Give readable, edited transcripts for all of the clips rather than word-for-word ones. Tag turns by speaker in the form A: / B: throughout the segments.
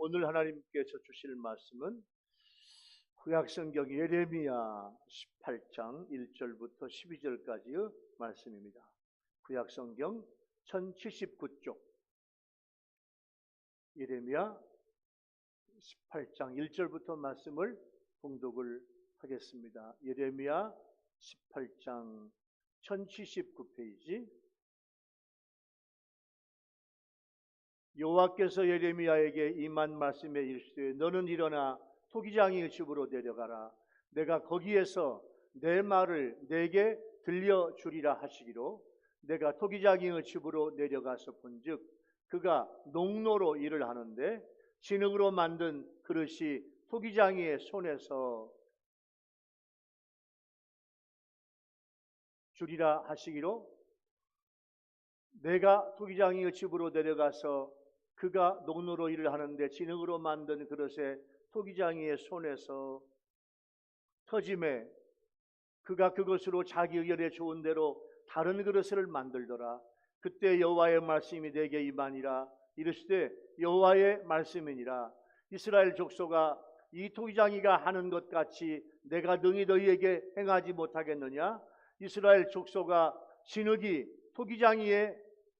A: 오늘 하나님께서 주실 말씀은 구약성경 예레미야 18장 1절부터 12절까지의 말씀입니다. 구약성경 1079쪽 예레미야 18장 1절부터 말씀을 봉독을 하겠습니다. 예레미야 18장 1079페이지. 여호와께서 예레미야에게 임한 말씀에 이르시되 너는 일어나 토기장이의 집으로 내려가라. 내가 거기에서 내 말을 내게 들려주리라 하시기로 내가 토기장이의 집으로 내려가서 본즉 그가 농로로 일을 하는데 진흙으로 만든 그릇이 토기장이의 손에서 주리라 하시기로 내가 토기장이의 집으로 내려가서 그가 농로로 일을 하는데 진흙으로 만든 그릇에 토기장이의 손에서 터짐에 그가 그것으로 자기 의견에 좋은 대로 다른 그릇을 만들더라. 그때 여호와의 말씀이 내게 임하니라. 이르시되 여호와의 말씀이니라. 이스라엘 족속아 이 토기장이가 하는 것 같이 내가 능히 너희에게 행하지 못하겠느냐? 이스라엘 족속아 진흙이 토기장이의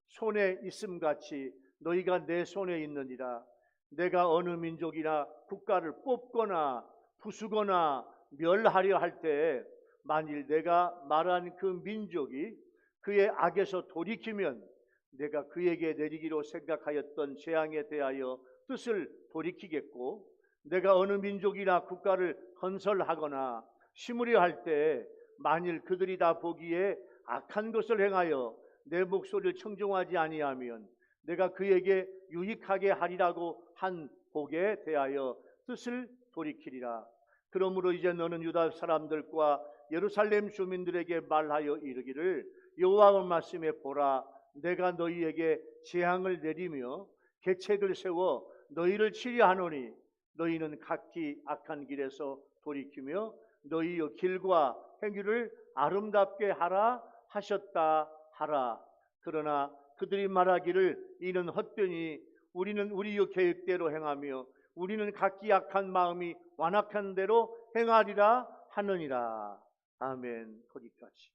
A: 손에 있음 같이 너희가 내 손에 있느니라. 내가 어느 민족이나 국가를 뽑거나 부수거나 멸하려 할 때 만일 내가 말한 그 민족이 그의 악에서 돌이키면 내가 그에게 내리기로 생각하였던 재앙에 대하여 뜻을 돌이키겠고 내가 어느 민족이나 국가를 건설하거나 심으려 할 때 만일 그들이 다 보기에 악한 것을 행하여 내 목소리를 청종하지 아니하면 내가 그에게 유익하게 하리라고 한 복에 대하여 뜻을 돌이키리라. 그러므로 이제 너는 유다 사람들과 예루살렘 주민들에게 말하여 이르기를 여호와의 말씀에 보라. 내가 너희에게 재앙을 내리며 계책을 세워 너희를 치려하노니 너희는 각기 악한 길에서 돌이키며 너희의 길과 행위를 아름답게 하라 하셨다 하라. 그러나 그들이 말하기를 이는 헛되니 우리는 우리의 계획대로 행하며 우리는 각기 악한 마음이 완악한 대로 행하리라 하느니라. 아멘. 거기까지.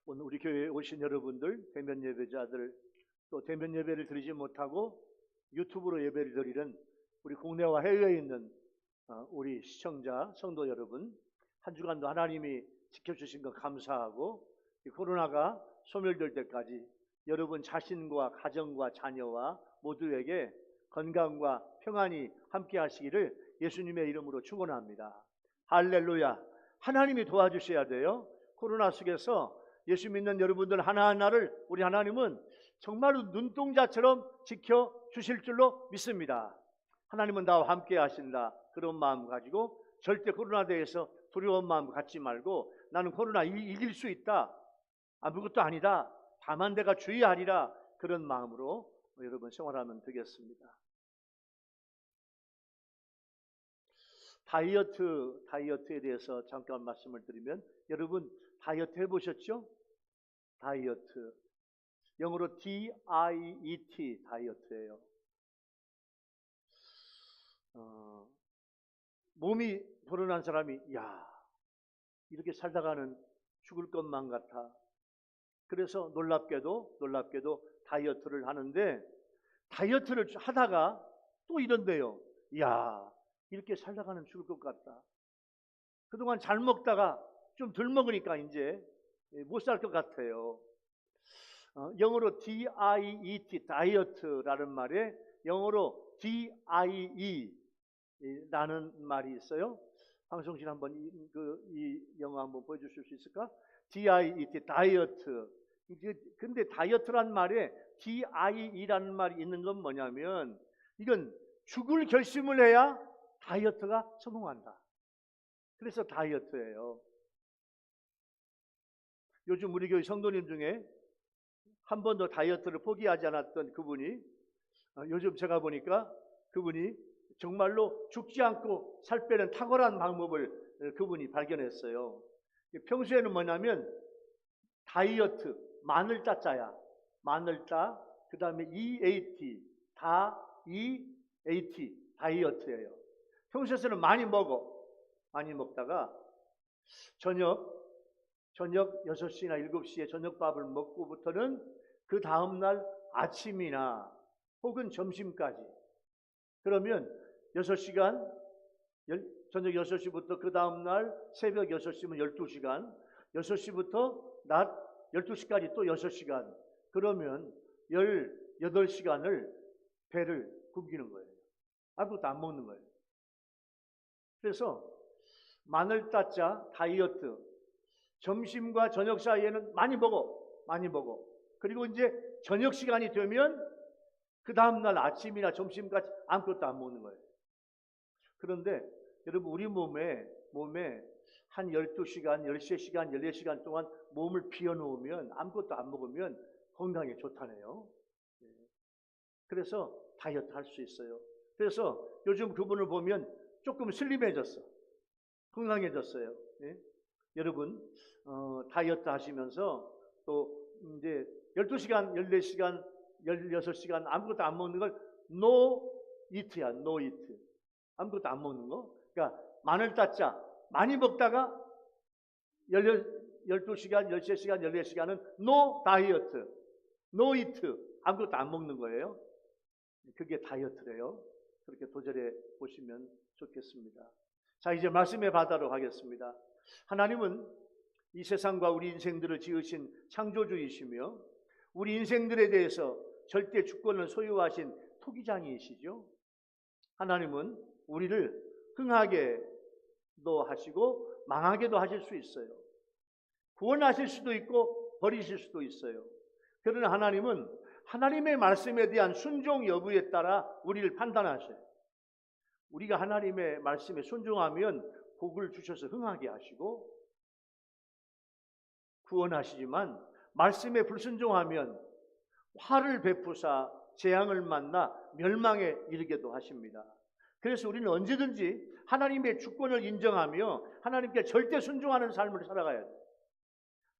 A: 오늘 우리 교회에 오신 여러분들, 대면 예배자들, 또 대면 예배를 드리지 못하고 유튜브로 예배를 드리는 우리 국내와 해외에 있는 우리 시청자, 성도 여러분, 한 주간도 하나님이 지켜주신 것 감사하고 이 코로나가 소멸될 때까지 여러분 자신과 가정과 자녀와 모두에게 건강과 평안이 함께 하시기를 예수님의 이름으로 축원합니다. 할렐루야. 하나님이 도와주셔야 돼요. 코로나 속에서 예수 믿는 여러분들 하나하나를 우리 하나님은 정말로 눈동자처럼 지켜주실 줄로 믿습니다. 하나님은 나와 함께 하신다. 그런 마음 가지고 절대 코로나에 대해서 두려운 마음 갖지 말고 나는 코로나 이길 수 있다. 아무것도 아니다. 다만 내가 주의하리라. 그런 마음으로 여러분 생활하면 되겠습니다. 다이어트에 대해서 잠깐 말씀을 드리면 여러분 다이어트 해보셨죠? 다이어트. 영어로 DIET 다이어트예요. 몸이 불어난 사람이 이렇게 살다가는 죽을 것만 같아. 그래서 놀랍게도 다이어트를 하는데 다이어트를 하다가 또 이런데요. 이렇게 살다가는 죽을 것 같다. 그동안 잘 먹다가 좀 덜 먹으니까 이제 못 살 것 같아요. 영어로 DIET 다이어트라는 말에 영어로 DIE 라는 말이 있어요. 방송실 한번 이 영어 한번 보여주실 수 있을까? DIET 다이어트. 근데 다이어트란 말에 DIE라는 말이 있는 건 뭐냐면 이건 죽을 결심을 해야 다이어트가 성공한다. 그래서 다이어트예요. 요즘 우리 교회 성도님 중에 한 번도 다이어트를 포기하지 않았던 그분이 요즘 제가 보니까 그분이 정말로 죽지 않고 살 빼는 탁월한 방법을 그분이 발견했어요. 평소에는 뭐냐면 다이어트, 마늘 따자야. 마늘 따. 그 다음에 EAT. EAT. 다이어트예요. 평소에는 많이 먹어. 많이 먹다가 저녁 6시나 7시에 저녁밥을 먹고부터는 그 다음날 아침이나 혹은 점심까지, 그러면 6시간, 저녁 6시부터 그 다음날 새벽 6시면 12시간, 6시부터 낮 12시까지 또 6시간, 그러면 18시간을 배를 굶기는 거예요. 아무것도 안 먹는 거예요. 그래서 마늘 따자 다이어트, 점심과 저녁 사이에는 많이 먹어. 그리고 이제 저녁 시간이 되면 그 다음날 아침이나 점심까지 아무것도 안 먹는 거예요. 그런데 여러분, 우리 몸에 한 12시간, 13시간, 14시간 동안 몸을 비워놓으면, 아무것도 안 먹으면 건강에 좋다네요. 그래서 다이어트 할 수 있어요. 그래서 요즘 그분을 보면 조금 슬림해졌어. 건강해졌어요. 예? 여러분, 다이어트 하시면서 또 이제 12시간, 14시간, 16시간 아무것도 안 먹는 걸 no eat야, no eat. 아무것도 안 먹는 거. 그러니까 마늘 따자 많이 먹다가 12시간, 13시간, 14시간은 no 다이어트, no eat. 아무것도 안 먹는 거예요. 그게 다이어트래요. 그렇게 도전해 보시면 좋겠습니다. 자, 이제 말씀의 바다로 가겠습니다. 하나님은 이 세상과 우리 인생들을 지으신 창조주이시며 우리 인생들에 대해서 절대 주권을 소유하신 토기장이시죠. 하나님은 우리를 흥하게도 하시고 망하게도 하실 수 있어요. 구원하실 수도 있고 버리실 수도 있어요. 그러나 하나님은 하나님의 말씀에 대한 순종 여부에 따라 우리를 판단하셔요. 우리가 하나님의 말씀에 순종하면 복을 주셔서 흥하게 하시고 구원하시지만 말씀에 불순종하면 화를 베푸사 재앙을 만나 멸망에 이르게도 하십니다. 그래서 우리는 언제든지 하나님의 주권을 인정하며 하나님께 절대 순종하는 삶을 살아가야 돼요.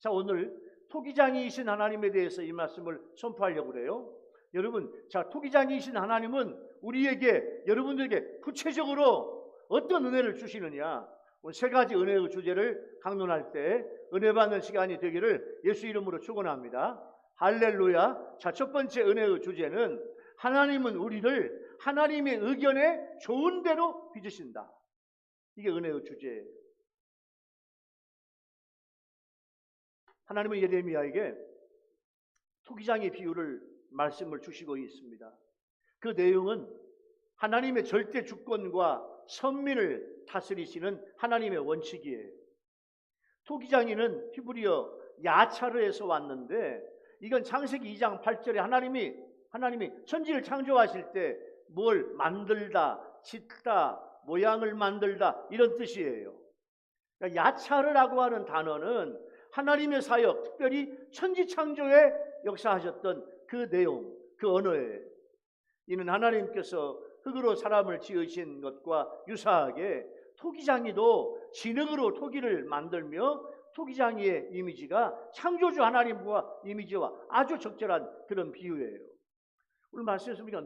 A: 자, 오늘 토기장이신 하나님에 대해서 이 말씀을 선포하려고 그래요. 여러분, 자, 토기장이신 하나님은 우리에게, 여러분들에게 구체적으로 어떤 은혜를 주시느냐, 오늘 세 가지 은혜의 주제를 강론할 때 은혜 받는 시간이 되기를 예수 이름으로 축원합니다. 할렐루야. 자, 첫 번째 은혜의 주제는 하나님은 우리를 하나님의 의견에 좋은 대로 빚으신다. 이게 은혜의 주제예요. 하나님은 예레미야에게 토기장의 비유를 말씀을 주시고 있습니다. 그 내용은 하나님의 절대 주권과 선민을 다스리시는 하나님의 원칙이에요. 토기장이는 히브리어 야차르에서 왔는데, 이건 창세기 2장 8절에 하나님이 천지를 창조하실 때 뭘 만들다, 짓다, 모양을 만들다, 이런 뜻이에요. 그러니까 야차르라고 하는 단어는 하나님의 사역, 특별히 천지 창조에 역사하셨던 그 내용, 그 언어예요. 이는 하나님께서 흙으로 사람을 지으신 것과 유사하게 토기장이도 진흙으로 토기를 만들며 토기장이의 이미지가 창조주 하나님과 이미지와 아주 적절한 그런 비유예요. 오늘 말씀에서 우리가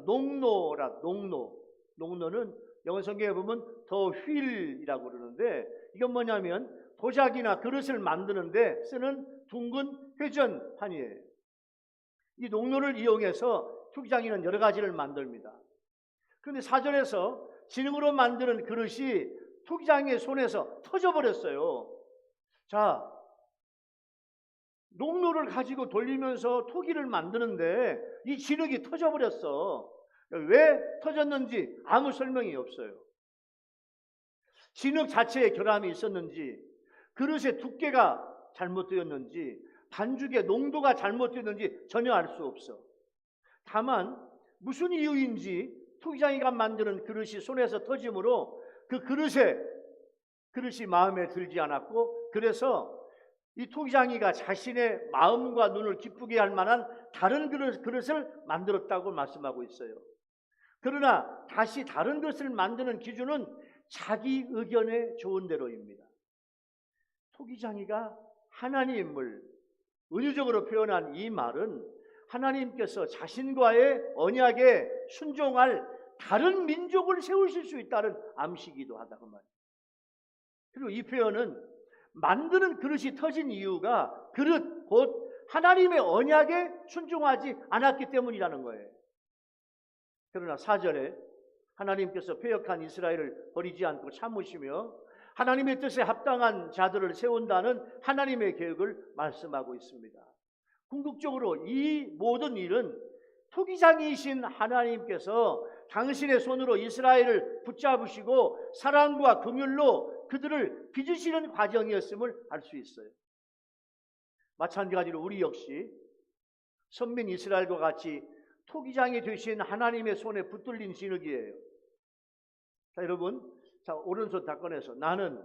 A: 농노는 영어 성경에 보면 더 휠이라고 그러는데, 이건 뭐냐면 도자기나 그릇을 만드는데 쓰는 둥근 회전판이에요. 이 농로를 이용해서 토기장이는 여러 가지를 만듭니다. 그런데 사전에서 진흙으로 만드는 그릇이 토기장이의 손에서 터져버렸어요. 자, 농로를 가지고 돌리면서 토기를 만드는데 이 진흙이 터져버렸어. 왜 터졌는지 아무 설명이 없어요. 진흙 자체에 결함이 있었는지, 그릇의 두께가 잘못되었는지, 반죽의 농도가 잘못되었는지 전혀 알 수 없어. 다만 무슨 이유인지 토기장이가 만드는 그릇이 손에서 터짐으로 그 그릇이 마음에 들지 않았고, 그래서 이 토기장이가 자신의 마음과 눈을 기쁘게 할 만한 다른 그릇을 만들었다고 말씀하고 있어요. 그러나 다시 다른 것을 만드는 기준은 자기 의견에 좋은 대로입니다. 토기장이가 하나님을 은유적으로 표현한 이 말은 하나님께서 자신과의 언약에 순종할 다른 민족을 세우실 수 있다는 암시기도 하다 그 말이에요. 그리고 이 표현은 만드는 그릇이 터진 이유가 그릇 곧 하나님의 언약에 순종하지 않았기 때문이라는 거예요. 그러나 4절에 하나님께서 패역한 이스라엘을 버리지 않고 참으시며 하나님의 뜻에 합당한 자들을 세운다는 하나님의 계획을 말씀하고 있습니다. 궁극적으로 이 모든 일은 토기장이신 하나님께서 당신의 손으로 이스라엘을 붙잡으시고 사랑과 긍휼로 그들을 빚으시는 과정이었음을 알 수 있어요. 마찬가지로 우리 역시 선민 이스라엘과 같이 토기장이 되신 하나님의 손에 붙들린 진흙이에요. 자, 여러분, 자, 오른손 다 꺼내서 나는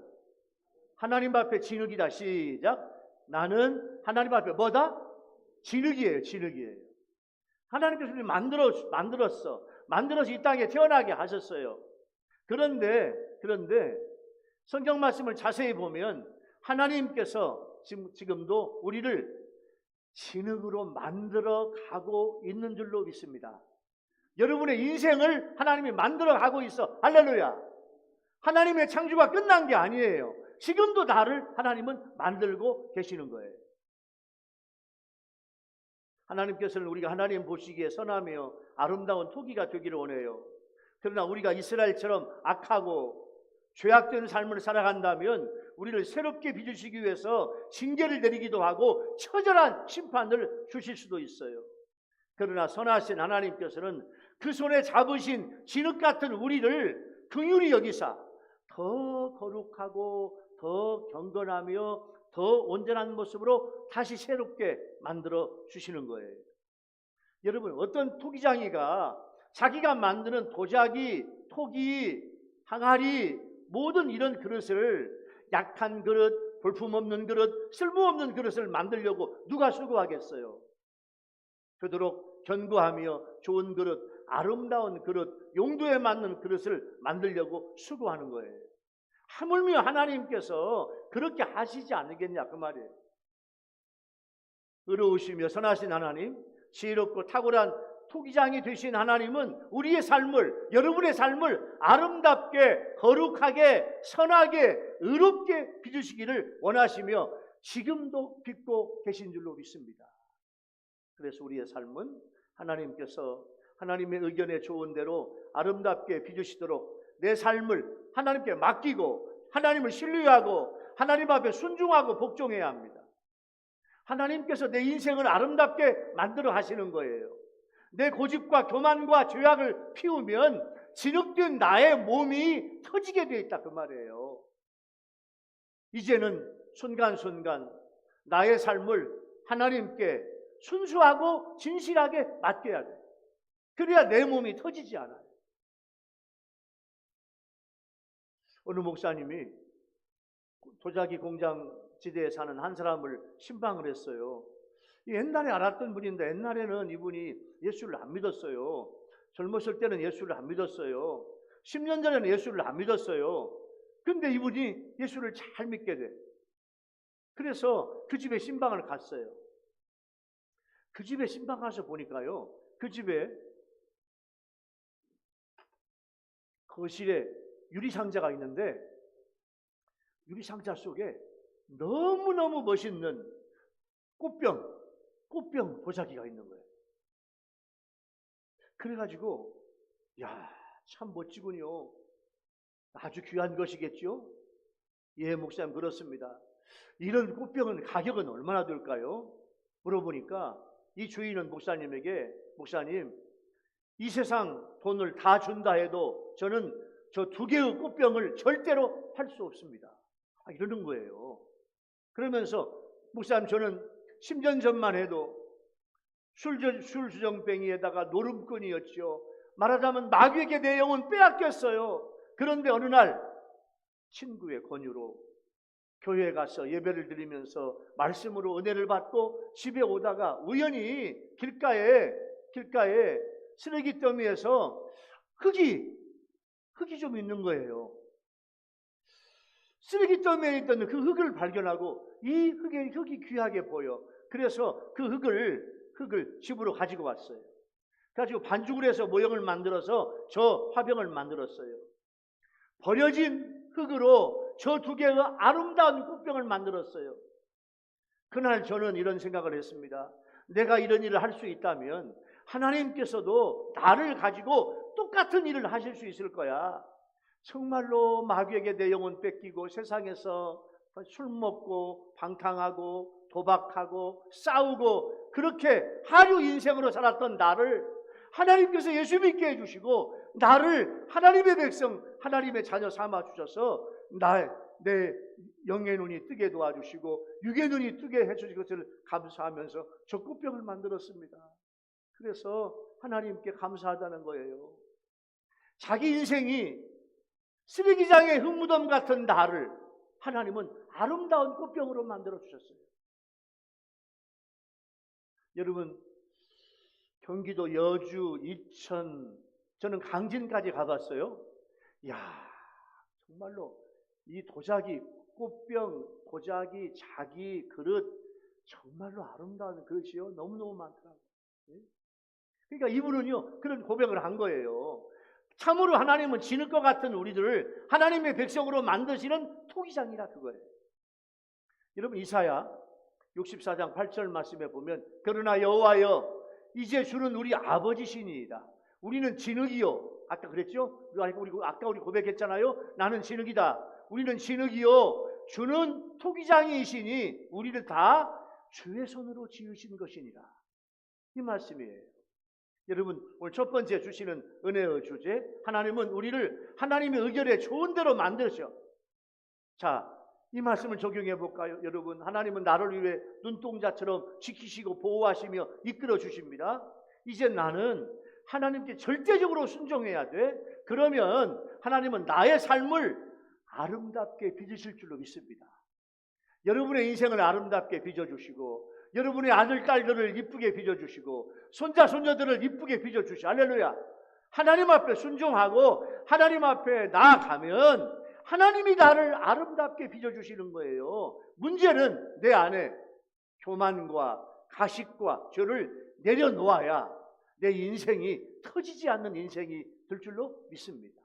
A: 하나님 앞에 진흙이다. 시작. 나는 하나님 앞에 뭐다? 진흙이에요. 진흙이에요. 하나님께서 우리를 만들어서 이 땅에 태어나게 하셨어요. 그런데 성경 말씀을 자세히 보면 하나님께서 지금도 우리를 진흙으로 만들어 가고 있는 줄로 믿습니다. 여러분의 인생을 하나님이 만들어 가고 있어. 할렐루야. 하나님의 창조가 끝난 게 아니에요. 지금도 나를 하나님은 만들고 계시는 거예요. 하나님께서는 우리가 하나님 보시기에 선하며 아름다운 토기가 되기를 원해요. 그러나 우리가 이스라엘처럼 악하고 죄악된 삶을 살아간다면 우리를 새롭게 빚으시기 위해서 징계를 내리기도 하고 처절한 심판을 주실 수도 있어요. 그러나 선하신 하나님께서는 그 손에 잡으신 진흙 같은 우리를 긍휼히 여기사 더 거룩하고 더 경건하며 더 온전한 모습으로 다시 새롭게 만들어 주시는 거예요. 여러분, 어떤 토기장이가 자기가 만드는 도자기, 토기, 항아리 모든 이런 그릇을 약한 그릇, 볼품없는 그릇, 쓸모없는 그릇을 만들려고 누가 수고하겠어요? 그토록 견고하며 좋은 그릇, 아름다운 그릇, 용도에 맞는 그릇을 만들려고 수고하는 거예요. 하물며 하나님께서 그렇게 하시지 않겠냐 그 말이에요. 의로우시며 선하신 하나님, 지혜롭고 탁월한 토기장이 되신 하나님은 우리의 삶을, 여러분의 삶을 아름답게, 거룩하게, 선하게, 의롭게 빚으시기를 원하시며 지금도 빚고 계신 줄로 믿습니다. 그래서 우리의 삶은 하나님께서 하나님의 의견에 좋은 대로 아름답게 빚으시도록 내 삶을 하나님께 맡기고 하나님을 신뢰하고 하나님 앞에 순종하고 복종해야 합니다. 하나님께서 내 인생을 아름답게 만들어 하시는 거예요. 내 고집과 교만과 죄악을 피우면 진흙된 나의 몸이 터지게 되어 있다 그 말이에요. 이제는 순간순간 나의 삶을 하나님께 순수하고 진실하게 맡겨야 돼요. 그래야 내 몸이 터지지 않아요. 어느 목사님이 도자기 공장 지대에 사는 한 사람을 신방을 했어요. 옛날에 알았던 분인데 옛날에는 이분이 예수를 안 믿었어요. 젊었을 때는 예수를 안 믿었어요. 10년 전에는 예수를 안 믿었어요. 근데 이분이 예수를 잘 믿게 돼. 그래서 그 집에 신방을 갔어요. 그 집에 신방 가서 보니까요, 그 집에 거실에 유리상자가 있는데 유리상자 속에 너무너무 멋있는 꽃병 도자기가 있는 거예요. 그래가지고 야, 참 멋지군요. 아주 귀한 것이겠죠? 예, 목사님 그렇습니다. 이런 꽃병은 가격은 얼마나 될까요? 물어보니까 이 주인은 목사님에게 목사님, 이 세상 돈을 다 준다 해도 저는 저 2개의 꽃병을 절대로 팔 수 없습니다. 이러는 거예요. 그러면서 목사님 저는 10년 전만 해도 술주정뱅이에다가 노름꾼이었죠. 말하자면 마귀에게 내 영혼 빼앗겼어요. 그런데 어느 날 친구의 권유로 교회에 가서 예배를 드리면서 말씀으로 은혜를 받고 집에 오다가 우연히 길가에 쓰레기 더미에서 흙이 좀 있는 거예요. 쓰레기 더미에 있던 그 흙을 발견하고 이 흙이 귀하게 보여. 그래서 그 흙을 집으로 가지고 왔어요. 가지고 반죽을 해서 모형을 만들어서 저 화병을 만들었어요. 버려진 흙으로 저 두 개의 아름다운 꽃병을 만들었어요. 그날 저는 이런 생각을 했습니다. 내가 이런 일을 할 수 있다면 하나님께서도 나를 가지고 똑같은 일을 하실 수 있을 거야. 정말로 마귀에게 내 영혼 뺏기고 세상에서 술 먹고 방탕하고 도박하고 싸우고 그렇게 하류 인생으로 살았던 나를 하나님께서 예수 믿게 해주시고 나를 하나님의 백성, 하나님의 자녀 삼아 주셔서 내 영의 눈이 뜨게 도와주시고 육의 눈이 뜨게 해주신 것을 감사하면서 저 꽃병을 만들었습니다. 그래서 하나님께 감사하다는 거예요. 자기 인생이 쓰레기장의 흙무덤 같은 나를 하나님은 아름다운 꽃병으로 만들어 주셨어요. 여러분, 경기도 여주, 이천, 저는 강진까지 가봤어요. 이야, 정말로 이 도자기, 꽃병, 도자기, 자기, 그릇 정말로 아름다운 그릇이요. 너무너무 많더라고요. 그러니까 이분은요, 그런 고백을 한 거예요. 참으로 하나님은 진흙과 같은 우리들을 하나님의 백성으로 만드시는 토기장이라 그거예요. 여러분, 이사야 64장 8절 말씀에 보면 그러나 여호와여 이제 주는 우리 아버지시니이다. 우리는 진흙이요. 아까 그랬죠? 아까 우리 고백했잖아요. 나는 진흙이다. 우리는 진흙이요. 주는 토기장이시니 우리를 다 주의 손으로 지으신 것이니라. 이 말씀이에요. 여러분, 오늘 첫 번째 주시는 은혜의 주제, 하나님은 우리를 하나님의 의결에 좋은 대로 만드셔. 자, 이 말씀을 적용해 볼까요? 여러분, 하나님은 나를 위해 눈동자처럼 지키시고 보호하시며 이끌어 주십니다. 이제 나는 하나님께 절대적으로 순종해야 돼. 그러면 하나님은 나의 삶을 아름답게 빚으실 줄로 믿습니다. 여러분의 인생을 아름답게 빚어주시고 여러분의 아들, 딸들을 이쁘게 빚어주시고 손자, 손녀들을 이쁘게 빚어주시고 할렐루야. 하나님 앞에 순종하고 하나님 앞에 나아가면 하나님이 나를 아름답게 빚어주시는 거예요. 문제는 내 안에 교만과 가식과 죄를 내려놓아야 내 인생이 터지지 않는 인생이 될 줄로 믿습니다.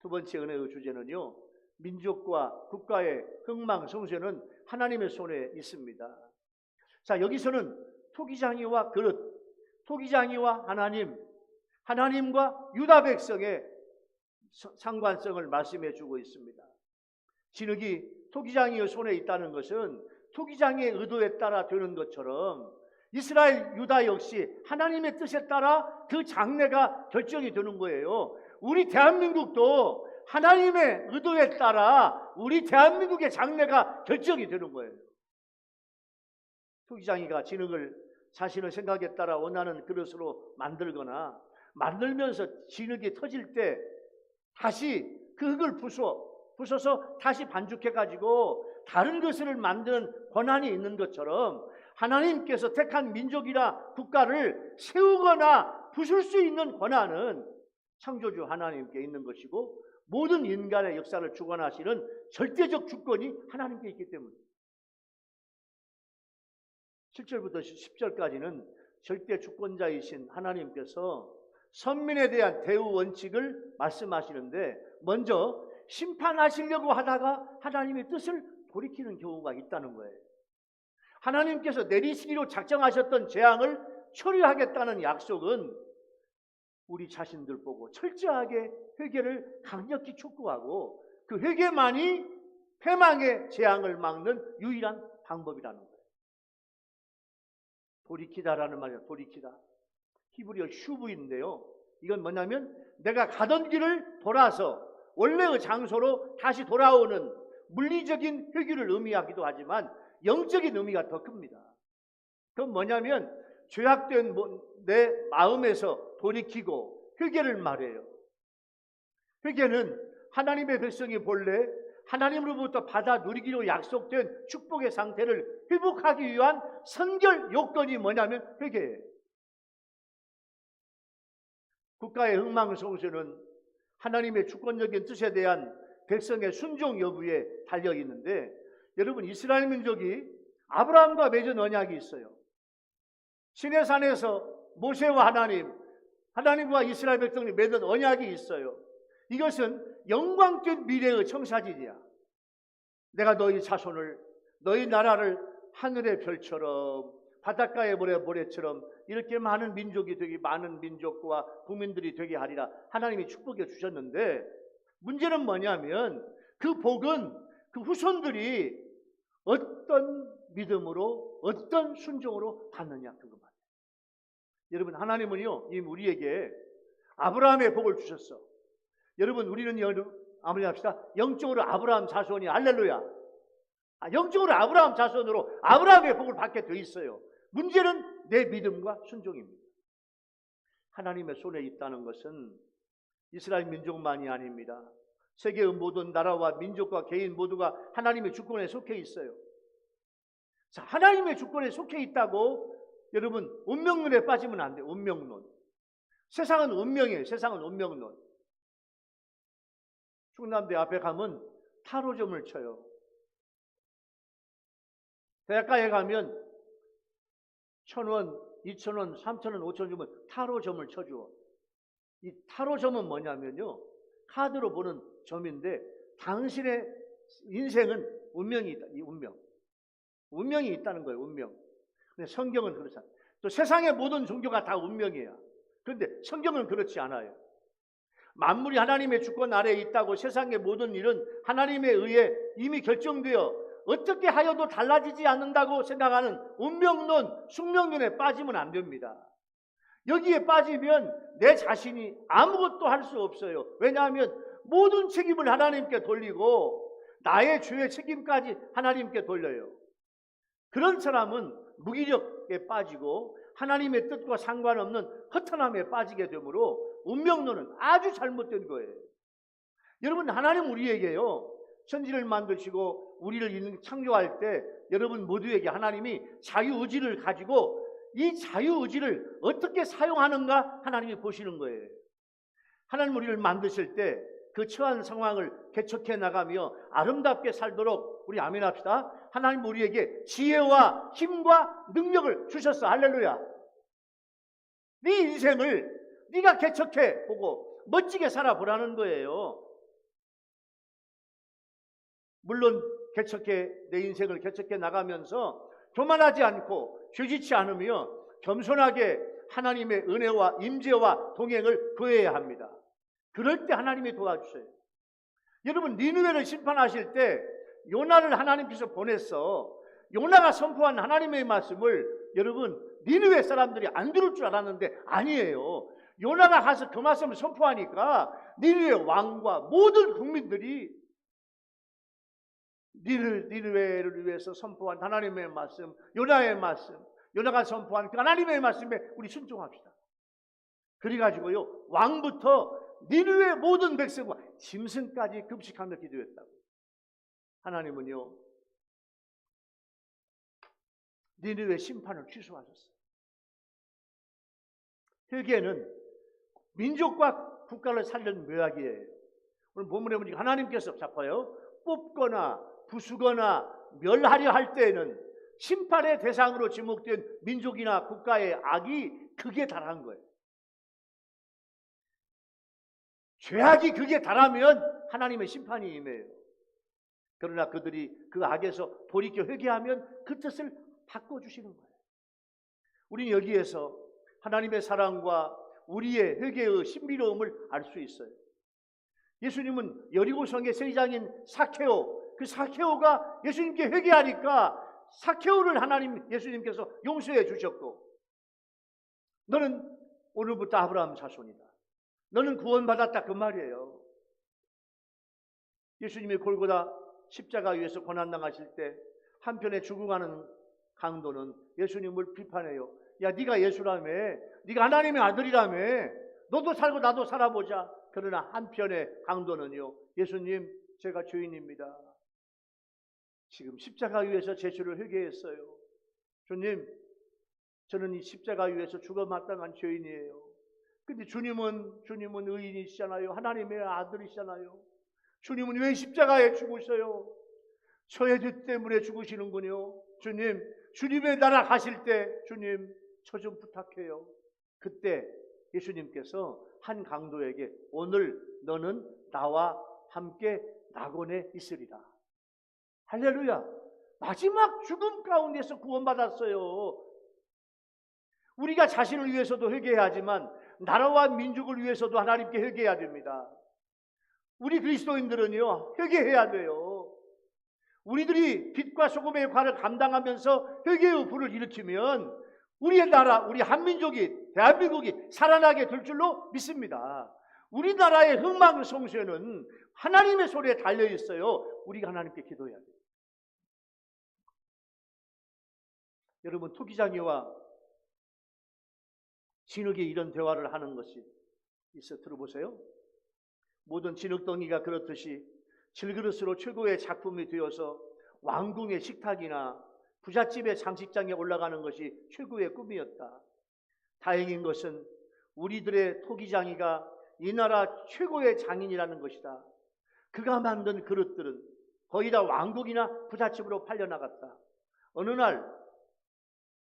A: 두 번째 은혜의 주제는요, 민족과 국가의 흥망성쇠는 하나님의 손에 있습니다. 자, 여기서는 토기장이와 그릇, 토기장이와 하나님, 하나님과 유다 백성의 상관성을 말씀해 주고 있습니다. 진흙이 토기장이의 손에 있다는 것은 토기장의 의도에 따라 되는 것처럼 이스라엘 유다 역시 하나님의 뜻에 따라 그 장래가 결정이 되는 거예요. 우리 대한민국도 하나님의 의도에 따라 우리 대한민국의 장래가 결정이 되는 거예요. 토기장이가 진흙을 자신의 생각에 따라 원하는 그릇으로 만들거나 만들면서 진흙이 터질 때 다시 그 흙을 부숴서 다시 반죽해가지고 다른 것을 만드는 권한이 있는 것처럼 하나님께서 택한 민족이나 국가를 세우거나 부술 수 있는 권한은 창조주 하나님께 있는 것이고 모든 인간의 역사를 주관하시는 절대적 주권이 하나님께 있기 때문입니다. 7절부터 10절까지는 절대 주권자이신 하나님께서 선민에 대한 대우 원칙을 말씀하시는데 먼저 심판하시려고 하다가 하나님의 뜻을 돌이키는 경우가 있다는 거예요. 하나님께서 내리시기로 작정하셨던 재앙을 처리하겠다는 약속은 우리 자신들 보고 철저하게 회개를 강력히 촉구하고 그 회개만이 패망의 재앙을 막는 유일한 방법이라는 거예요. 돌이키다라는 말이에요. 돌이키다. 히브리어 슈브인데요. 이건 뭐냐면 내가 가던 길을 돌아서 원래의 장소로 다시 돌아오는 물리적인 회귀를 의미하기도 하지만 영적인 의미가 더 큽니다. 그건 뭐냐면 죄악된 내 마음에서 돌이키고 회개를 말해요. 회개는 하나님의 백성이 본래 하나님으로부터 받아 누리기로 약속된 축복의 상태를 회복하기 위한 선결 요건이 뭐냐면 회개예요. 국가의 흥망성쇠는 하나님의 주권적인 뜻에 대한 백성의 순종 여부에 달려 있는데 여러분 이스라엘 민족이 아브라함과 맺은 언약이 있어요. 시내산에서 모세와 하나님과 이스라엘 백성이 맺은 언약이 있어요. 이것은 영광된 미래의 청사진이야. 내가 너희 자손을, 너희 나라를 하늘의 별처럼 바닷가의 모래처럼 이렇게 많은 민족이 되게, 많은 민족과 국민들이 되게 하리라 하나님이 축복해 주셨는데, 문제는 뭐냐면 그 복은 그 후손들이 어떤 믿음으로, 어떤 순종으로 받느냐, 그것만. 여러분, 하나님은요 이미 우리에게 아브라함의 복을 주셨어. 여러분, 우리는 아무리 합시다, 영적으로 아브라함 자손이, 할렐루야, 영적으로 아브라함 자손으로 아브라함의 복을 받게 돼 있어요. 문제는 내 믿음과 순종입니다. 하나님의 손에 있다는 것은 이스라엘 민족만이 아닙니다. 세계의 모든 나라와 민족과 개인 모두가 하나님의 주권에 속해 있어요. 자, 하나님의 주권에 속해 있다고 여러분 운명론에 빠지면 안 돼요. 운명론. 세상은 운명이에요. 세상은 운명론. 충남대 앞에 가면 타로점을 쳐요. 대학가에 가면 1,000원, 2,000원, 3,000원, 5,000원 주면 타로점을 쳐줘. 이 타로점은 뭐냐면요, 카드로 보는 점인데 당신의 인생은 운명이 있다. 이 운명이 있다는 거예요. 운명. 근데 성경은 그렇잖아요. 또 세상의 모든 종교가 다 운명이에요. 그런데 성경은 그렇지 않아요. 만물이 하나님의 주권 아래에 있다고 세상의 모든 일은 하나님에 의해 이미 결정되어 어떻게 하여도 달라지지 않는다고 생각하는 운명론, 숙명론에 빠지면 안 됩니다. 여기에 빠지면 내 자신이 아무것도 할 수 없어요. 왜냐하면 모든 책임을 하나님께 돌리고 나의 죄의 책임까지 하나님께 돌려요. 그런 사람은 무기력에 빠지고 하나님의 뜻과 상관없는 허탄함에 빠지게 되므로 운명론은 아주 잘못된 거예요. 여러분, 하나님 우리에게요 천지를 만드시고 우리를 창조할 때 여러분 모두에게 하나님이 자유의지를 가지고 이 자유의지를 어떻게 사용하는가 하나님이 보시는 거예요. 하나님 우리를 만드실 때 그 처한 상황을 개척해 나가며 아름답게 살도록 우리 아멘 합시다. 하나님 우리에게 지혜와 힘과 능력을 주셨어. 할렐루야. 네 인생을 네가 개척해 보고 멋지게 살아보라는 거예요. 물론 내 인생을 개척해 나가면서 교만하지 않고 죄짓지 않으며 겸손하게 하나님의 은혜와 임재와 동행을 구해야 합니다. 그럴 때 하나님이 도와주세요. 여러분, 니느웨를 심판하실 때 요나를 하나님께서 보냈어. 요나가 선포한 하나님의 말씀을 여러분 니느웨 사람들이 안 들을 줄 알았는데 아니에요. 요나가 가서 그 말씀을 선포하니까 니느웨 왕과 모든 국민들이 니느웨를 위해서 선포한 하나님의 말씀, 요나의 말씀, 요나가 선포한 그 하나님의 말씀에 우리 순종합시다. 그래가지고요 왕부터 니느웨 모든 백성과 짐승까지 금식하며 기도했다고. 하나님은요 니느웨 심판을 취소하셨어요. 회개는 민족과 국가를 살리는 묘약이에요. 오늘 본문에 보니까 하나님께서 잡아요 뽑거나 부수거나 멸하려 할 때에는 심판의 대상으로 지목된 민족이나 국가의 악이 극에 달한 거예요. 죄악이 극에 달하면 하나님의 심판이 임해요. 그러나 그들이 그 악에서 돌이켜 회개하면 그 뜻을 바꿔주시는 거예요. 우리는 여기에서 하나님의 사랑과 우리의 회개의 신비로움을 알 수 있어요. 예수님은 여리고성의 세리장인 사케오, 그 사케오가 예수님께 회개하니까 사케오를 예수님께서 용서해 주셨고, 너는 오늘부터 아브라함 자손이다. 너는 구원받았다, 그 말이에요. 예수님이 골고다 십자가 위에서 고난당하실 때 한편에 죽어가는 강도는 예수님을 비판해요. 야, 네가 예수라며, 네가 하나님의 아들이라며, 너도 살고 나도 살아보자. 그러나 한편의 강도는요, 예수님, 제가 죄인입니다. 지금 십자가 위에서 제 죄를 회개했어요. 주님, 저는 이 십자가 위에서 죽어 마땅한 죄인이에요. 근데 주님은 의인이시잖아요. 하나님의 아들이시잖아요. 주님은 왜 십자가에 죽으셔요? 저의 죄 때문에 죽으시는군요. 주님, 주님의 나라 가실 때 주님 저 좀 부탁해요. 그때 예수님께서 한 강도에게 오늘 너는 나와 함께 낙원에 있으리라. 할렐루야. 마지막 죽음 가운데서 구원받았어요. 우리가 자신을 위해서도 회개해야 하지만 나라와 민족을 위해서도 하나님께 회개해야 됩니다. 우리 그리스도인들은요, 회개해야 돼요. 우리들이 빛과 소금의 역할을 감당하면서 회개의 불을 일으키면 우리의 나라, 우리 한민족이, 대한민국이 살아나게 될 줄로 믿습니다. 우리나라의 흥망성쇠는 하나님의 손에 달려 있어요. 우리가 하나님께 기도해야 돼요. 여러분, 토기장이와 진흙이 이런 대화를 하는 것이 있어 들어보세요. 모든 진흙덩이가 그렇듯이 질그릇으로 최고의 작품이 되어서 왕궁의 식탁이나 부잣집의 장식장에 올라가는 것이 최고의 꿈이었다. 다행인 것은 우리들의 토기장이가 이 나라 최고의 장인이라는 것이다. 그가 만든 그릇들은 거의 다 왕궁이나 부잣집으로 팔려나갔다. 어느 날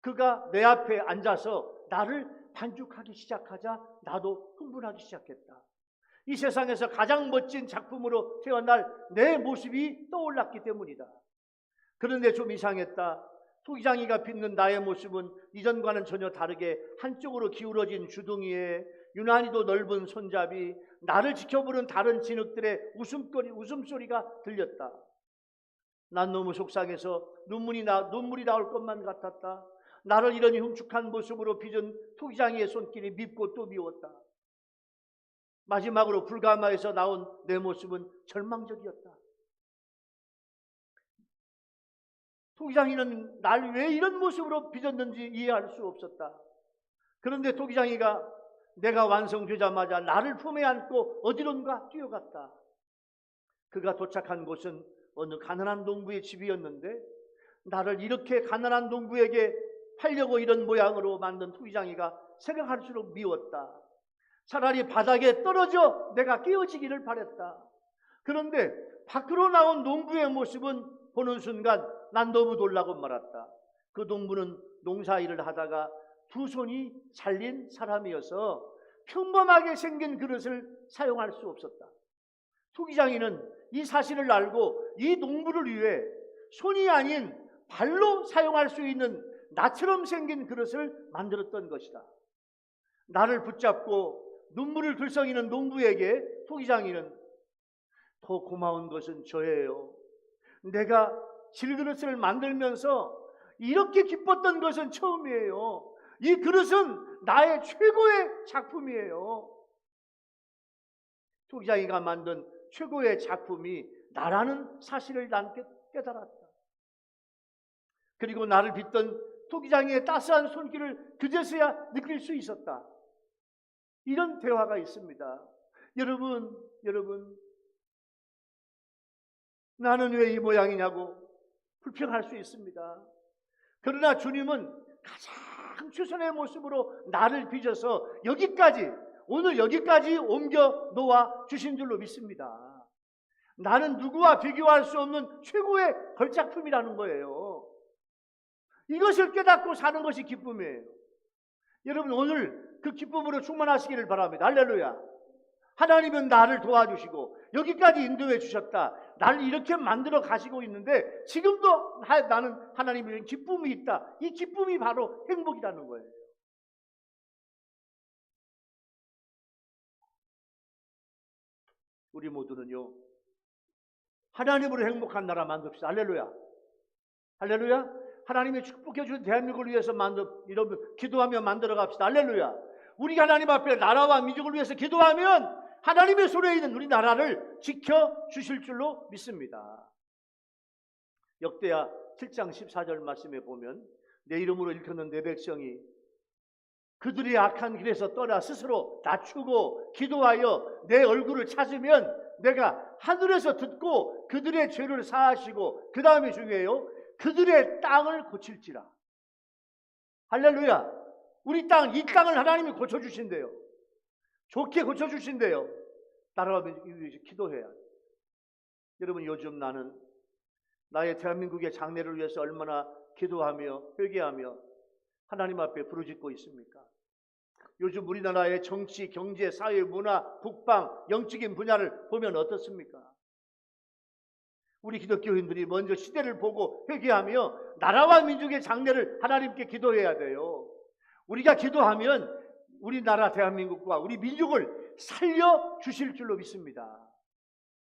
A: 그가 내 앞에 앉아서 나를 반죽하기 시작하자 나도 흥분하기 시작했다. 이 세상에서 가장 멋진 작품으로 태어날 내 모습이 떠올랐기 때문이다. 그런데 좀 이상했다. 토기장이가 빚는 나의 모습은 이전과는 전혀 다르게 한쪽으로 기울어진 주둥이에 유난히도 넓은 손잡이, 나를 지켜보는 다른 진흙들의 웃음소리가 들렸다. 난 너무 속상해서 눈물이 나올 것만 같았다. 나를 이런 흉측한 모습으로 빚은 토기장이의 손길이 밉고 또 미웠다. 마지막으로 불가마에서 나온 내 모습은 절망적이었다. 토기장이는 날 왜 이런 모습으로 빚었는지 이해할 수 없었다. 그런데 토기장이가 내가 완성되자마자 나를 품에 안고 어디론가 뛰어갔다. 그가 도착한 곳은 어느 가난한 농부의 집이었는데 나를 이렇게 가난한 농부에게 팔려고 이런 모양으로 만든 토기장이가 생각할수록 미웠다. 차라리 바닥에 떨어져 내가 깨어지기를 바랬다. 그런데 밖으로 나온 농부의 모습은 보는 순간 난 너무 놀라고 말았다. 그 농부는 농사일을 하다가 두 손이 잘린 사람이어서 평범하게 생긴 그릇을 사용할 수 없었다. 토기장이는 이 사실을 알고 이 농부를 위해 손이 아닌 발로 사용할 수 있는 나처럼 생긴 그릇을 만들었던 것이다. 나를 붙잡고 눈물을 글썽이는 농부에게 토기장이는 더 고마운 것은 저예요. 내가 질그릇을 만들면서 이렇게 기뻤던 것은 처음이에요. 이 그릇은 나의 최고의 작품이에요. 토기장이가 만든 최고의 작품이 나라는 사실을 난 깨달았다. 그리고 나를 빚던 토기장이의 따스한 손길을 그제서야 느낄 수 있었다. 이런 대화가 있습니다. 여러분, 나는 왜 이 모양이냐고 불평할 수 있습니다. 그러나 주님은 가장 최선의 모습으로 나를 빚어서 오늘 여기까지 옮겨 놓아 주신 줄로 믿습니다. 나는 누구와 비교할 수 없는 최고의 걸작품이라는 거예요. 이것을 깨닫고 사는 것이 기쁨이에요. 여러분, 오늘 그 기쁨으로 충만하시기를 바랍니다. 할렐루야. 하나님은 나를 도와주시고 여기까지 인도해 주셨다. 나를 이렇게 만들어 가시고 있는데 지금도 나는 하나님의 기쁨이 있다. 이 기쁨이 바로 행복이라는 거예요. 우리 모두는요, 하나님으로 행복한 나라 만듭시다. 할렐루야. 할렐루야. 하나님이 축복해 주신 대한민국을 위해서 기도하며 만들어 갑시다. 할렐루야. 우리가 하나님 앞에 나라와 민족을 위해서 기도하면 하나님의 손에 있는 우리 나라를 지켜주실 줄로 믿습니다. 역대하 7장 14절 말씀에 보면 내 이름으로 일컫는 내 백성이 그들의 악한 길에서 떠나 스스로 낮추고 기도하여 내 얼굴을 찾으면 내가 하늘에서 듣고 그들의 죄를 사하시고 그 다음에 중요해요. 그들의 땅을 고칠지라. 할렐루야. 우리 땅, 이 땅을 하나님이 고쳐주신대요. 좋게 고쳐주신대요. 따라가면 기도해야 돼요. 여러분, 요즘 나는 나의 대한민국의 장래를 위해서 얼마나 기도하며 회개하며 하나님 앞에 부르짖고 있습니까? 요즘 우리나라의 정치, 경제, 사회, 문화, 국방, 영적인 분야를 보면 어떻습니까? 우리 기독교인들이 먼저 시대를 보고 회개하며 나라와 민족의 장래를 하나님께 기도해야 돼요. 우리가 기도하면 우리나라 대한민국과 우리 민족을 살려주실 줄로 믿습니다.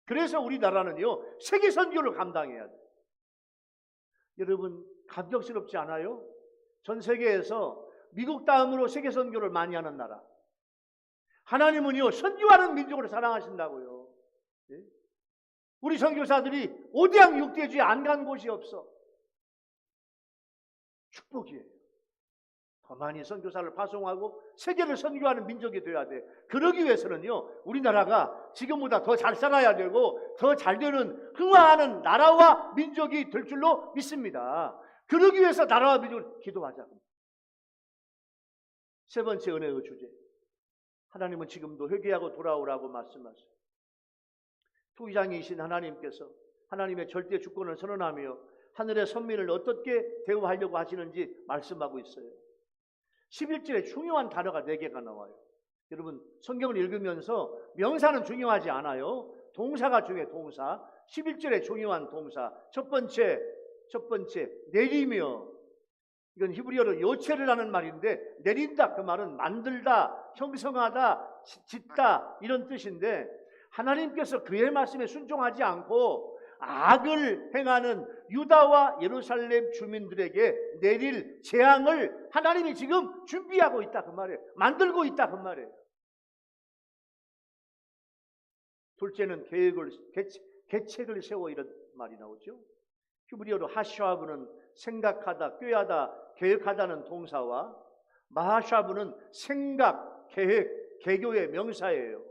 A: 그래서 우리나라는요, 세계 선교를 감당해야 돼요. 여러분, 감격스럽지 않아요? 전 세계에서 미국 다음으로 세계 선교를 많이 하는 나라. 하나님은요, 선교하는 민족을 사랑하신다고요. 예? 우리 선교사들이 오대양 육대주에 안 간 곳이 없어. 축복이에요. 더 많이 선교사를 파송하고 세계를 선교하는 민족이 돼야 돼. 그러기 위해서는요, 우리나라가 지금보다 더 잘 살아야 되고 더 잘 되는 흥화하는 나라와 민족이 될 줄로 믿습니다. 그러기 위해서 나라와 민족을 기도하자고. 세 번째 은혜의 주제. 하나님은 지금도 회개하고 돌아오라고 말씀하세요. 투기장이신 하나님께서 하나님의 절대 주권을 선언하며 하늘의 선민을 어떻게 대우하려고 하시는지 말씀하고 있어요. 11절에 중요한 단어가 4개가 나와요. 여러분, 성경을 읽으면서 명사는 중요하지 않아요. 동사가 중요해요. 동사. 11절에 중요한 동사. 첫 번째 내리며. 이건 히브리어로 요체를 하는 말인데, 내린다 그 말은 만들다, 형성하다, 짓다 이런 뜻인데, 하나님께서 그의 말씀에 순종하지 않고 악을 행하는 유다와 예루살렘 주민들에게 내릴 재앙을 하나님이 지금 준비하고 있다 그 말이에요. 만들고 있다 그 말이에요. 둘째는 계책을 세워 이런 말이 나오죠. 히브리어로 하샤브는 생각하다, 꾀하다, 계획하다는 동사와 마하샤브는 생각, 계획, 계교의 명사예요.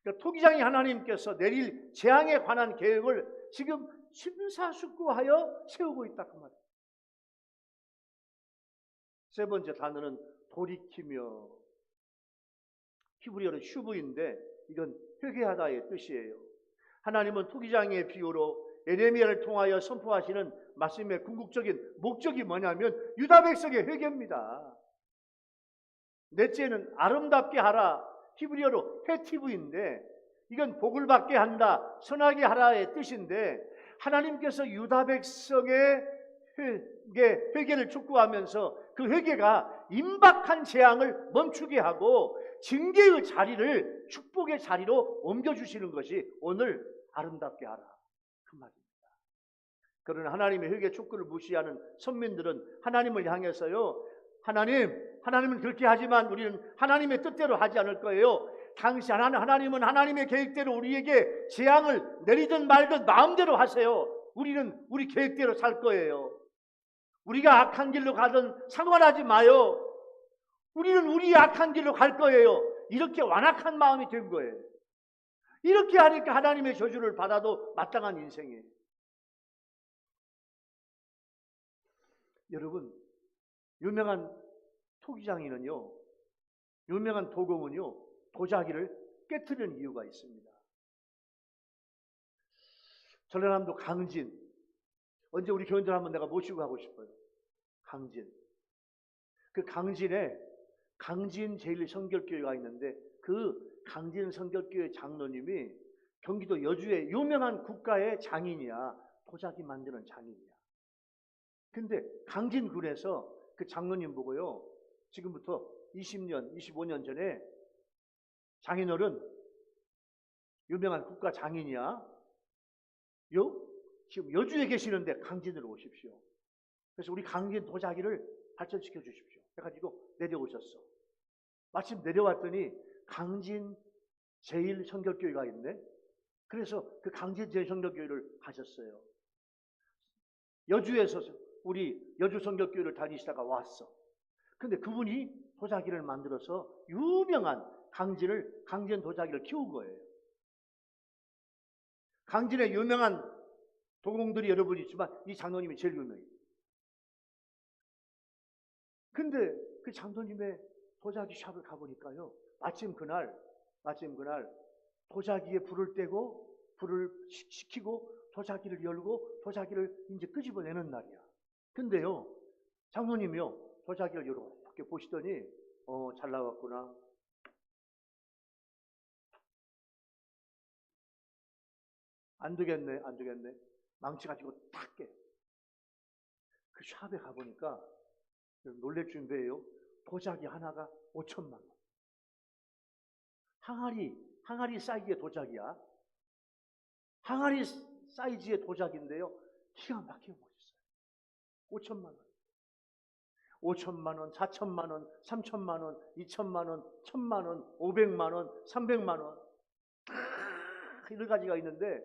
A: 그러니까 토기장이 하나님께서 내릴 재앙에 관한 계획을 지금 심사숙고하여 세우고 있다 그 말이에요. 세 번째 단어는 돌이키며. 히브리어로 슈브인데 이건 회개하다의 뜻이에요. 하나님은 토기장의 비유로 예레미야를 통하여 선포하시는 말씀의 궁극적인 목적이 뭐냐면 유다 백성의 회개입니다. 넷째는 아름답게 하라. 히브리어로 헤티브인데 이건 복을 받게 한다, 선하게 하라의 뜻인데 하나님께서 유다 백성의 회개를 촉구하면서 그 회개가 임박한 재앙을 멈추게 하고 징계의 자리를 축복의 자리로 옮겨주시는 것이 오늘 아름답게 하라 그 말입니다. 그러나 하나님의 회개 촉구를 무시하는 선민들은 하나님을 향해서요, 하나님은 그렇게 하지만 우리는 하나님의 뜻대로 하지 않을 거예요. 당시 하나님은 하나님의 계획대로 우리에게 재앙을 내리든 말든 마음대로 하세요. 우리는 우리 계획대로 살 거예요. 우리가 악한 길로 가든 상관하지 마요. 우리는 우리 악한 길로 갈 거예요. 이렇게 완악한 마음이 된 거예요. 이렇게 하니까 하나님의 저주를 받아도 마땅한 인생이에요. 여러분, 유명한 토기장인은요, 유명한 도공은요, 도자기를 깨트리는 이유가 있습니다. 전라남도 강진, 언제 우리 교인들 한번 내가 모시고 가고 싶어요. 강진. 그 강진에 강진 제1성결교회가 있는데 그 강진 성결교회 장로님이 경기도 여주의 유명한 국가의 장인이야. 도자기 만드는 장인이야. 근데 강진군에서 그 장로님 보고요, 지금부터 20년, 25년 전에 장인어른, 유명한 국가 장인이야. 지금 여주에 계시는데 강진으로 오십시오. 그래서 우리 강진 도자기를 발전시켜 주십시오. 해가지고 내려오셨어. 마침 내려왔더니 강진 제1성결교회가 있네. 그래서 그 강진 제1성결교회를 가셨어요. 여주에서 우리 여주성결교회를 다니시다가 왔어. 근데 그분이 도자기를 만들어서 유명한 강진 도자기를 키운 거예요. 강진의 유명한 도공들이 여러분 있지만 이 장로님이 제일 유명해요. 근데 그 장로님의 도자기 샵을 가보니까요, 마침 그날 도자기에 불을 떼고 불을 식히고 도자기를 열고 도자기를 이제 끄집어내는 날이야. 근데요, 장로님이요, 도자기를 이렇게 보시더니 잘 나왔구나. 안 되겠네, 안 되겠네. 망치 가지고 탁 깨. 그 샵에 가보니까 놀랄 준비예요. 도자기 하나가 5천만 원. 항아리 사이즈의 도자기야. 항아리 사이즈의 도자기인데요. 기가 막히게 멋있어요. 5천만 원. 5천만 원, 4천만 원, 3천만 원, 2천만 원, 1천만 원, 500만 원, 300만 원. 여러 가지가 있는데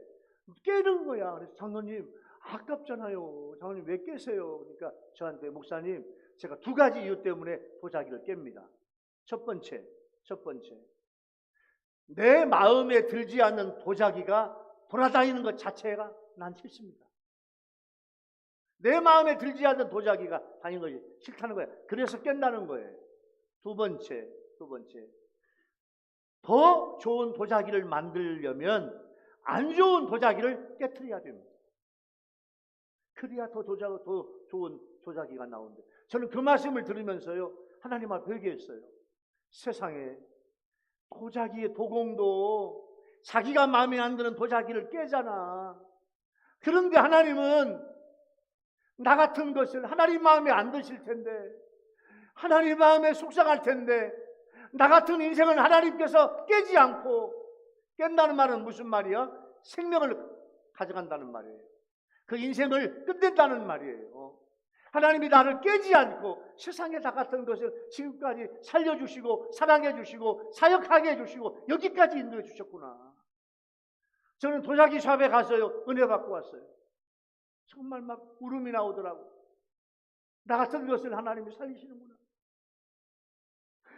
A: 깨는 거야. 그래서 장로님 아깝잖아요. 장로님 왜 깨세요? 그러니까 저한테 목사님 제가 두 가지 이유 때문에 도자기를 깹니다. 첫 번째 내 마음에 들지 않는 도자기가 돌아다니는 것 자체가 난 싫습니다. 내 마음에 들지 않는 도자기가 다니는 것이 싫다는 거야. 그래서 깬다는 거예요. 두 번째 더 좋은 도자기를 만들려면 안 좋은 도자기를 깨트려야 됩니다. 그래야 더 좋은 도자기가 나오는데, 저는 그 말씀을 들으면서요 하나님 앞에 회개했어요. 세상에 도자기의 도공도 자기가 마음에 안 드는 도자기를 깨잖아. 그런데 하나님은 나 같은 것을 하나님 마음에 안 드실 텐데, 하나님 마음에 속상할 텐데, 나 같은 인생은 하나님께서 깨지 않고, 깬다는 말은 무슨 말이야? 생명을 가져간다는 말이에요. 그 인생을 끝낸다는 말이에요. 하나님이 나를 깨지 않고 세상에 다 같은 것을 지금까지 살려주시고 사랑해 주시고 사역하게 해주시고 여기까지 인도해 주셨구나. 저는 도자기 샵에 가서요 은혜 받고 왔어요. 정말 막 울음이 나오더라고. 나 같은 것을 하나님이 살리시는구나.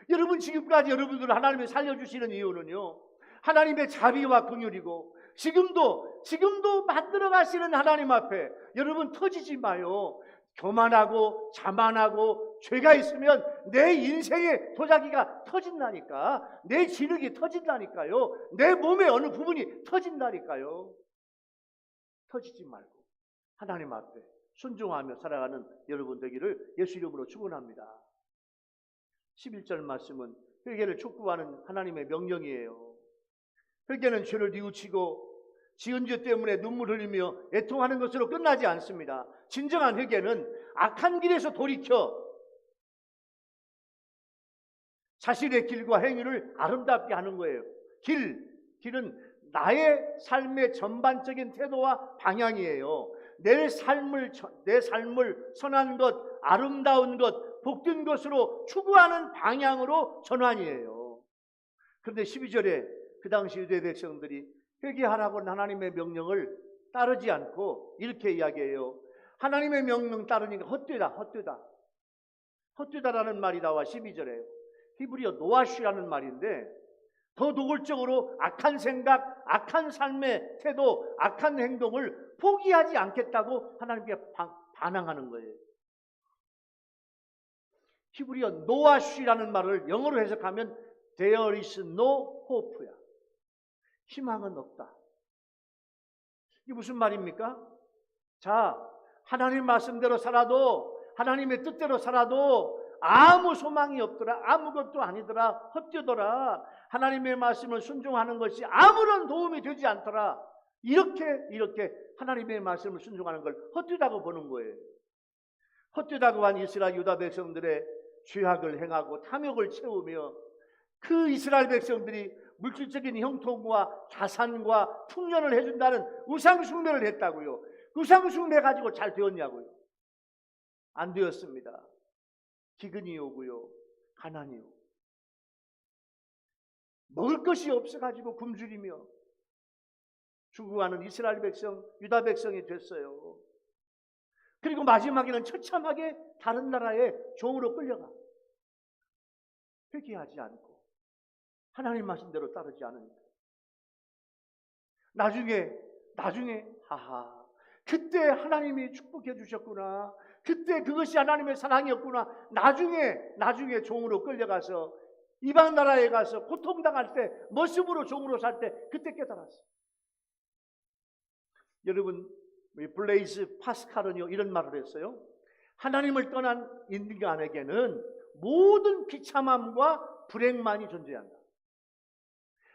A: 여러분, 지금까지 여러분들을 하나님이 살려주시는 이유는요, 하나님의 자비와 긍휼이고 지금도 만들어 가시는 하나님 앞에 여러분 터지지 마요. 교만하고 자만하고 죄가 있으면 내 인생의 도자기가 터진다니까. 내 진흙이 터진다니까요. 내 몸의 어느 부분이 터진다니까요. 터지지 말고 하나님 앞에 순종하며 살아가는 여러분 되기를 예수 이름으로 축원합니다. 11절 말씀은 회개를 촉구하는 하나님의 명령이에요. 회개는 죄를 뉘우치고 지은 죄 때문에 눈물 흘리며 애통하는 것으로 끝나지 않습니다. 진정한 회개는 악한 길에서 돌이켜 자신의 길과 행위를 아름답게 하는 거예요. 길은 나의 삶의 전반적인 태도와 방향이에요. 내 삶을 선한 것, 아름다운 것, 복된 것으로 추구하는 방향으로 전환이에요. 그런데 12절에 그 당시 유대 백성들이 회개하라고 하나님의 명령을 따르지 않고 이렇게 이야기해요. 하나님의 명령 따르니까 헛되다라는 말이 나와 12절에 히브리어 노아시라는 말인데, 더 노골적으로 악한 생각, 악한 삶의 태도, 악한 행동을 포기하지 않겠다고 하나님께 반항하는 거예요. 히브리어 노아시라는 말을 영어로 해석하면 There is no hope야. 희망은 없다. 이게 무슨 말입니까? 자, 하나님 말씀대로 살아도, 하나님의 뜻대로 살아도 아무 소망이 없더라, 아무것도 아니더라, 헛되더라, 하나님의 말씀을 순종하는 것이 아무런 도움이 되지 않더라, 이렇게 하나님의 말씀을 순종하는 걸 헛되다고 보는 거예요. 헛되다고 한 이스라엘 유다 백성들의 죄악을 행하고 탐욕을 채우며 그 이스라엘 백성들이 물질적인 형통과 자산과 풍년을 해준다는 우상숭배를 했다고요. 우상숭배 가지고 잘 되었냐고요? 안 되었습니다. 기근이 오고요, 가난이 오고, 먹을 것이 없어가지고 굶주리며 죽어가는 이스라엘 백성, 유다 백성이 됐어요. 그리고 마지막에는 처참하게 다른 나라의 종으로 끌려가. 회개하지 않고 하나님 말씀대로 따르지 않으니까 나중에 하하, 그때 하나님이 축복해 주셨구나, 그때 그것이 하나님의 사랑이었구나, 나중에 종으로 끌려가서 이방 나라에 가서 고통당할 때, 모습으로 종으로 살 때 그때 깨달았어요. 여러분, 블레이즈 파스칼은요 이런 말을 했어요. 하나님을 떠난 인간에게는 모든 비참함과 불행만이 존재한다.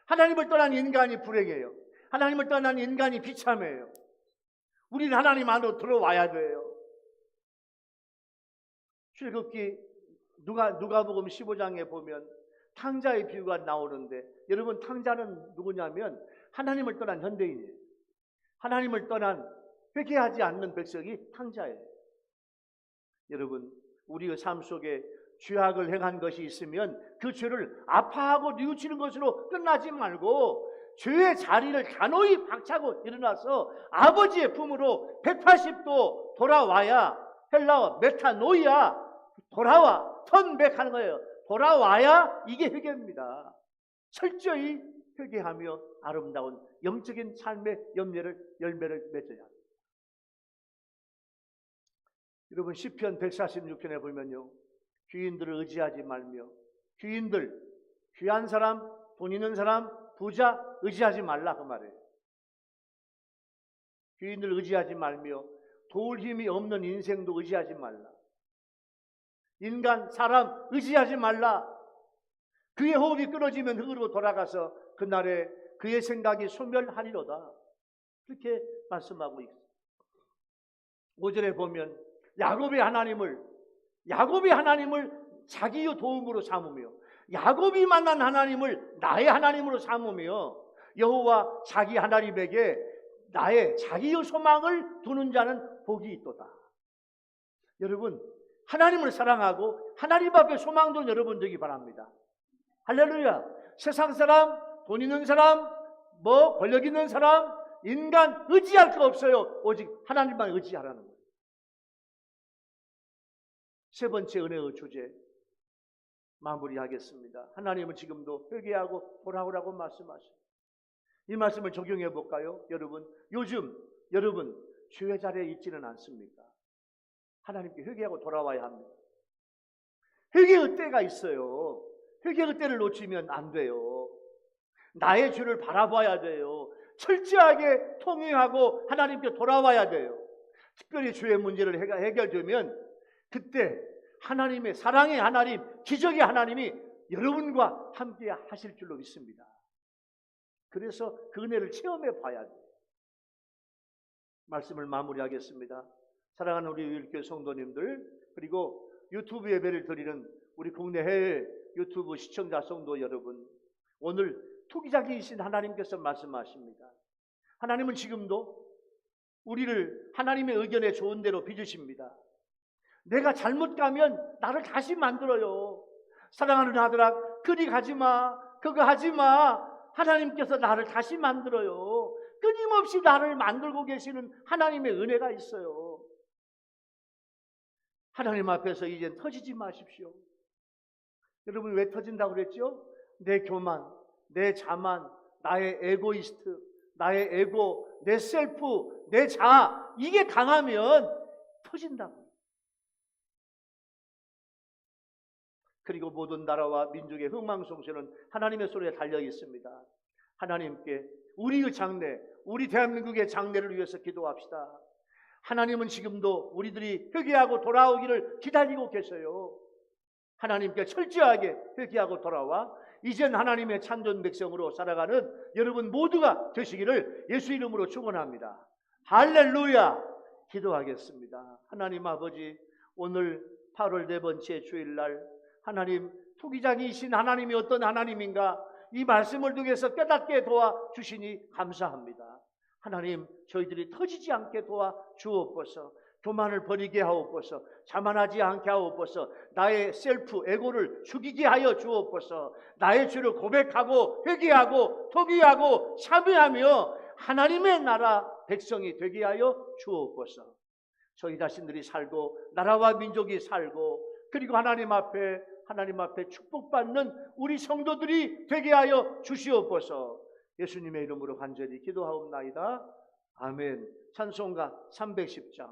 A: 하나님을 떠난 인간이 불행해요. 하나님을 떠난 인간이 비참해요. 우리는 하나님 안으로 들어와야 돼요. 출애굽기 누가복음 15장에 보면 탕자의 비유가 나오는데, 여러분, 탕자는 누구냐면 하나님을 떠난 현대인이에요. 하나님을 떠난 회개하지 않는 백성이 탕자예요. 여러분, 우리의 삶 속에 죄악을 행한 것이 있으면 그 죄를 아파하고 뉘우치는 것으로 끝나지 말고 죄의 자리를 단호히 박차고 일어나서 아버지의 품으로 180도 돌아와야, 헬라어 메타노이아, 돌아와, 턴백하는 거예요. 돌아와야 이게 회개입니다. 철저히 회개하며 아름다운 영적인 삶의 열매를 맺어야 합니다. 여러분, 시편 146편에 보면요, 귀인들을 의지하지 말며, 귀한 사람, 돈 있는 사람, 부자 의지하지 말라, 그 말이에요. 귀인들 의지하지 말며 도울 힘이 없는 인생도 의지하지 말라. 인간, 사람 의지하지 말라. 그의 호흡이 끊어지면 흙으로 돌아가서 그날에 그의 생각이 소멸하리로다. 그렇게 말씀하고 있습니다. 5절에 보면 야곱의 하나님을 자기의 도움으로 삼으며, 야곱이 만난 하나님을 나의 하나님으로 삼으며, 여호와 자기 하나님에게 자기의 소망을 두는 자는 복이 있도다. 여러분, 하나님을 사랑하고 하나님 앞에 소망 둔 여러분 되기 바랍니다. 할렐루야. 세상 사람, 돈 있는 사람, 권력 있는 사람, 인간 의지할 거 없어요. 오직 하나님만 의지하라는 거예요. 세 번째 은혜의 주제 마무리하겠습니다. 하나님은 지금도 회개하고 돌아오라고 말씀하십니다. 이 말씀을 적용해 볼까요? 요즘 여러분 죄의 자리에 있지는 않습니까? 하나님께 회개하고 돌아와야 합니다. 회개의 때가 있어요. 회개의 때를 놓치면 안 돼요. 나의 죄를 바라봐야 돼요. 철저하게 통회하고 하나님께 돌아와야 돼요. 특별히 죄의 문제를 해결되면 그때 하나님의 사랑의 하나님, 기적의 하나님이 여러분과 함께 하실 줄로 믿습니다. 그래서 그 은혜를 체험해 봐야 돼요. 말씀을 마무리하겠습니다. 사랑하는 우리 유일교회 성도님들, 그리고 유튜브 예배를 드리는 우리 국내 해외 유튜브 시청자 성도 여러분, 오늘 투기자기이신 하나님께서 말씀하십니다. 하나님은 지금도 우리를 하나님의 의견에 좋은 대로 빚으십니다. 내가 잘못 가면 나를 다시 만들어요. 사랑하는 아들아, 그리 가지마, 그거 하지마. 하나님께서 나를 다시 만들어요. 끊임없이 나를 만들고 계시는 하나님의 은혜가 있어요. 하나님 앞에서 이제 터지지 마십시오. 여러분, 왜 터진다고 그랬죠? 내 교만, 내 자만, 나의 에고이스트, 나의 에고, 내 셀프, 내 자아, 이게 강하면 터진다고. 그리고 모든 나라와 민족의 흥망성쇠는 하나님의 손에 달려 있습니다. 하나님께 우리의 장래, 우리 대한민국의 장래를 위해서 기도합시다. 하나님은 지금도 우리들이 회개하고 돌아오기를 기다리고 계세요. 하나님께 철저하게 회개하고 돌아와 이젠 하나님의 참된 백성으로 살아가는 여러분 모두가 되시기를 예수 이름으로 축원합니다. 할렐루야. 기도하겠습니다. 하나님 아버지, 오늘 8월 네 번째 주일날 하나님, 투기장이신 하나님이 어떤 하나님인가 이 말씀을 통해서 깨닫게 도와주시니 감사합니다. 하나님, 저희들이 터지지 않게 도와주옵소서. 교만을 버리게 하옵소서. 자만하지 않게 하옵소서. 나의 셀프, 에고를 죽이게 하여 주옵소서. 나의 죄를 고백하고 회개하고 토기하고 참여하며 하나님의 나라 백성이 되게 하여 주옵소서. 저희 자신들이 살고 나라와 민족이 살고 그리고 하나님 앞에 축복받는 우리 성도들이 되게 하여 주시옵소서. 예수님의 이름으로 간절히 기도하옵나이다. 아멘. 찬송가 310장.